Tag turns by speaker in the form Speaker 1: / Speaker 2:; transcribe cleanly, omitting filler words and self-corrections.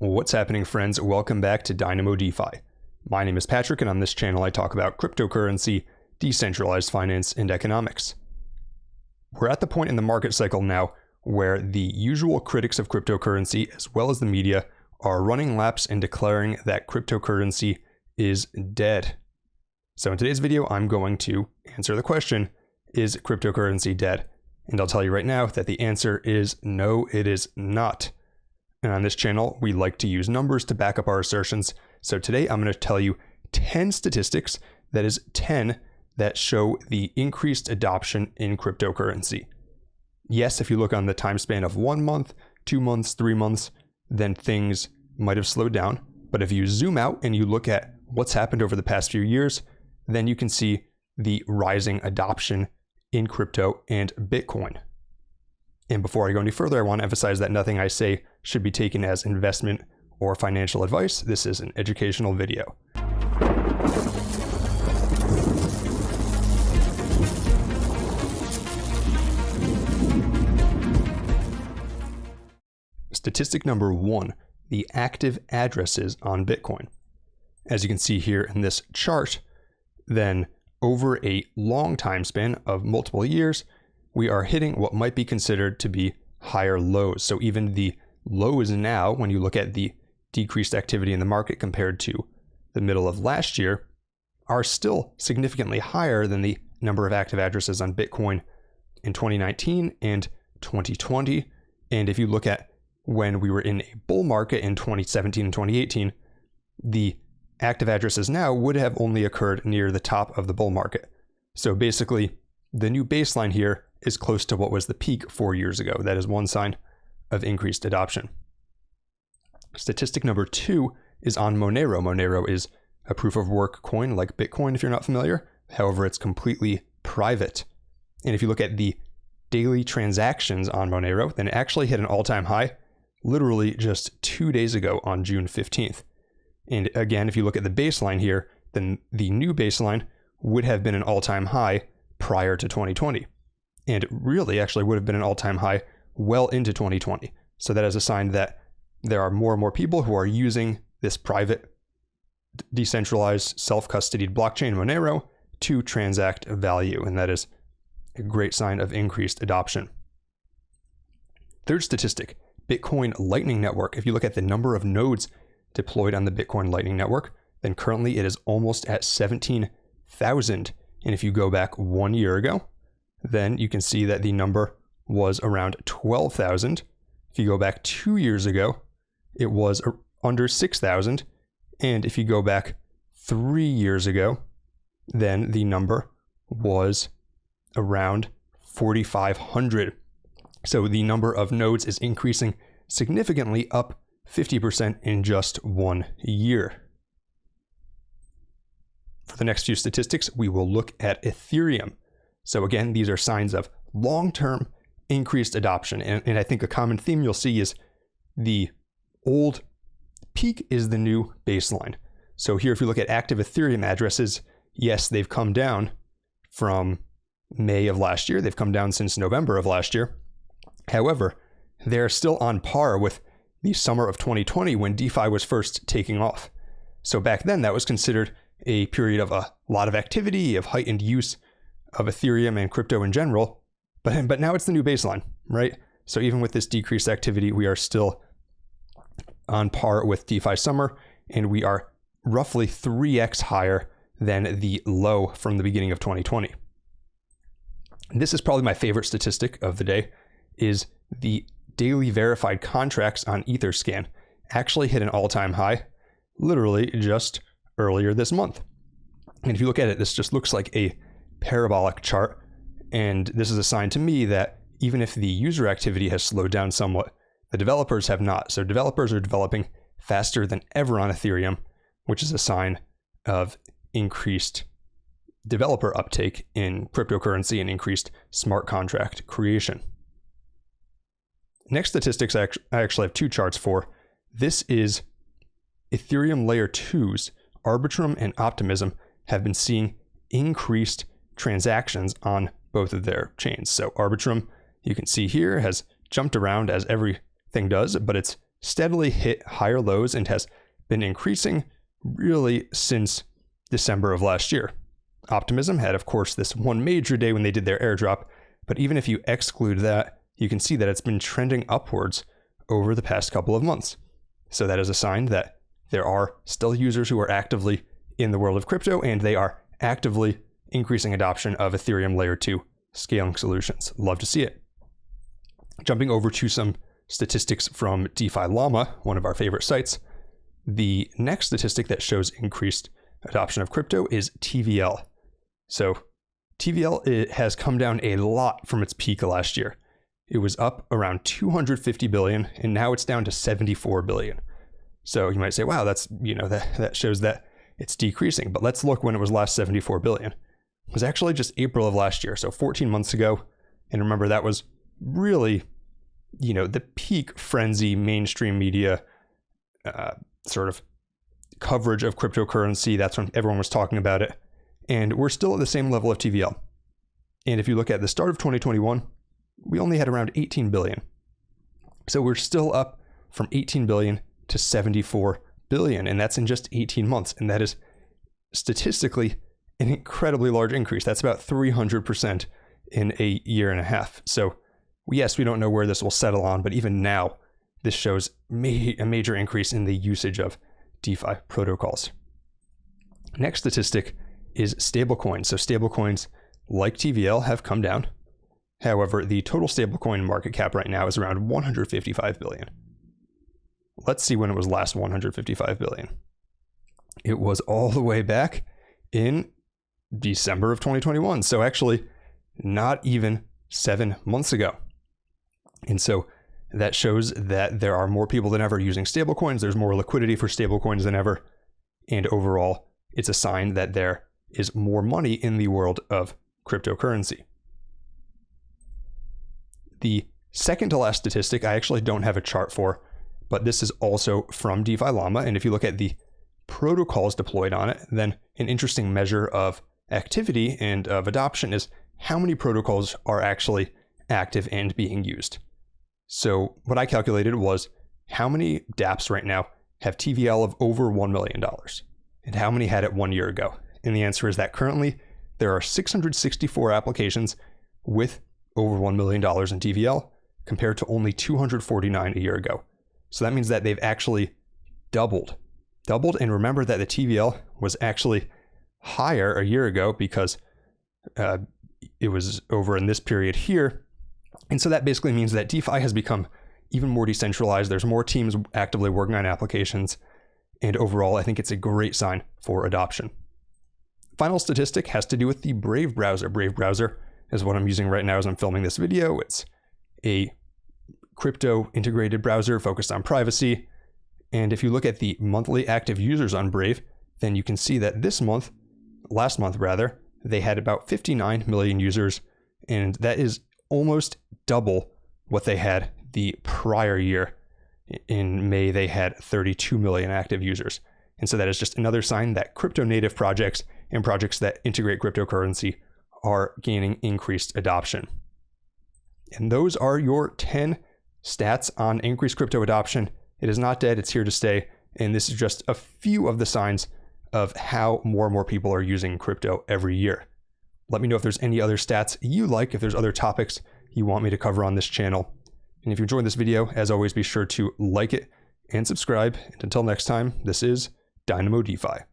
Speaker 1: What's happening, friends? Welcome back to Dynamo DeFi. My name is Patrick, and on this channel I talk about cryptocurrency, decentralized finance, and economics. We're at the point in the market cycle now where the usual critics of cryptocurrency, as well as the media, are running laps and declaring that cryptocurrency is dead. So in today's video, I'm going to answer the question, is cryptocurrency dead? And I'll tell you right now that the answer is no, it is not. And on this channel, we like to use numbers to back up our assertions. So today I'm going to tell you 10 statistics, that is 10, that show the increased adoption in cryptocurrency. Yes, if you look on the time span of 1 month, 2 months, 3 months, then things might have slowed down. But if you zoom out and you look at what's happened over the past few years, then you can see the rising adoption in crypto and Bitcoin. And before I go any further, I want to emphasize that nothing I say should be taken as investment or financial advice. This is an educational video. Statistic number 1, the active addresses on Bitcoin. As you can see here in this chart, then over a long time span of multiple years, we are hitting what might be considered to be higher lows. So even the lows now, when you look at the decreased activity in the market compared to the middle of last year, are still significantly higher than the number of active addresses on Bitcoin in 2019 and 2020. And if you look at when we were in a bull market in 2017 and 2018, the active addresses now would have only occurred near the top of the bull market. So basically, the new baseline here is close to what was the peak 4 years ago. That is one sign of increased adoption. Statistic number 2 is on Monero. Monero is a proof of work coin like Bitcoin, if you're not familiar. However, it's completely private. And if you look at the daily transactions on Monero, then it actually hit an all-time high literally just 2 days ago on June 15th. And again, if you look at the baseline here, then the new baseline would have been an all-time high prior to 2020. And really actually would have been an all-time high well into 2020. So that is a sign that there are more and more people who are using this private, decentralized, self-custodied blockchain Monero to transact value. And that is a great sign of increased adoption. Third statistic, Bitcoin Lightning Network. If you look at the number of nodes deployed on the Bitcoin Lightning Network, then currently it is almost at 17,000. And if you go back 1 year ago, then you can see that the number was around 12,000. If you go back 2 years ago, it was under 6,000. And if you go back 3 years ago, then the number was around 4,500. So the number of nodes is increasing significantly, up 50% in just 1 year. For the next few statistics, we will look at Ethereum. So again, these are signs of long-term increased adoption. And I think a common theme you'll see is the old peak is the new baseline. So here, if you look at active Ethereum addresses, yes, they've come down from May of last year. They've come down since November of last year. However, they're still on par with the summer of 2020 when DeFi was first taking off. So back then, that was considered a period of a lot of activity, of heightened use of Ethereum and crypto in general, but now it's the new baseline, right? So even with this decreased activity, we are still on par with DeFi summer, and we are roughly 3x higher than the low from the beginning of 2020. And this is probably my favorite statistic of the day, is the daily verified contracts on Etherscan actually hit an all-time high, literally just earlier this month. And if you look at it, this just looks like a parabolic chart. And this is a sign to me that even if the user activity has slowed down somewhat, the developers have not. So developers are developing faster than ever on Ethereum, which is a sign of increased developer uptake in cryptocurrency and increased smart contract creation. Next statistics I actually have 2 charts for. This is Ethereum Layer 2's Arbitrum and Optimism have been seeing increased transactions on both of their chains. So Arbitrum, you can see here, has jumped around as everything does, but it's steadily hit higher lows and has been increasing really since December of last year. Optimism had, of course, this one major day when they did their airdrop, but even if you exclude that, you can see that it's been trending upwards over the past couple of months. So that is a sign that there are still users who are actively in the world of crypto, and they are actively increasing adoption of Ethereum Layer 2 scaling solutions. Love to see it. Jumping over to some statistics from DeFi Llama, one of our favorite sites, the next statistic that shows increased adoption of crypto is TVL. So TVL, it has come down a lot from its peak last year. It was up around 250 billion, and now it's down to 74 billion. So you might say, wow, that's, that shows that it's decreasing. But let's look when it was last 74 billion. It was actually just April of last year, so 14 months ago. And remember, that was really, the peak frenzy mainstream media sort of coverage of cryptocurrency. That's when everyone was talking about it. And we're still at the same level of TVL. And if you look at the start of 2021, we only had around 18 billion. So we're still up from 18 billion to 74 billion. And that's in just 18 months. And that is statistically an incredibly large increase. That's about 300% in a year and a half. So yes, we don't know where this will settle on, but even now, this shows a major increase in the usage of DeFi protocols. Next statistic is stablecoins. So stablecoins, like TVL, have come down. However, the total stablecoin market cap right now is around 155 billion. Let's see when it was last 155 billion. It was all the way back in December of 2021. So actually, not even 7 months ago. And so that shows that there are more people than ever using stablecoins. There's more liquidity for stablecoins than ever. And overall, it's a sign that there is more money in the world of cryptocurrency. The second to last statistic, I actually don't have a chart for, but this is also from DeFi Llama. And if you look at the protocols deployed on it, then an interesting measure of activity and of adoption is how many protocols are actually active and being used. So what I calculated was how many dApps right now have TVL of over $1 million, and how many had it 1 year ago. And the answer is that currently there are 664 applications with over $1 million in TVL compared to only 249 a year ago. So that means that they've actually doubled. And remember that the TVL was actually higher a year ago because it was over in this period here. And so that basically means that DeFi has become even more decentralized. There's more teams actively working on applications. And overall, I think it's a great sign for adoption. Final statistic has to do with the Brave browser. Brave browser is what I'm using right now as I'm filming this video. It's a crypto integrated browser focused on privacy. And if you look at the monthly active users on Brave, then you can see that last month, they had about 59 million users. And that is almost double what they had the prior year. In May, they had 32 million active users. And so that is just another sign that crypto native projects and projects that integrate cryptocurrency are gaining increased adoption. And those are your 10 stats on increased crypto adoption. It is not dead, it's here to stay. And this is just a few of the signs of how more and more people are using crypto every year. Let me know if there's any other stats you like, if there's other topics you want me to cover on this channel. And if you enjoyed this video, as always, be sure to like it and subscribe. And until next time, this is Dynamo DeFi.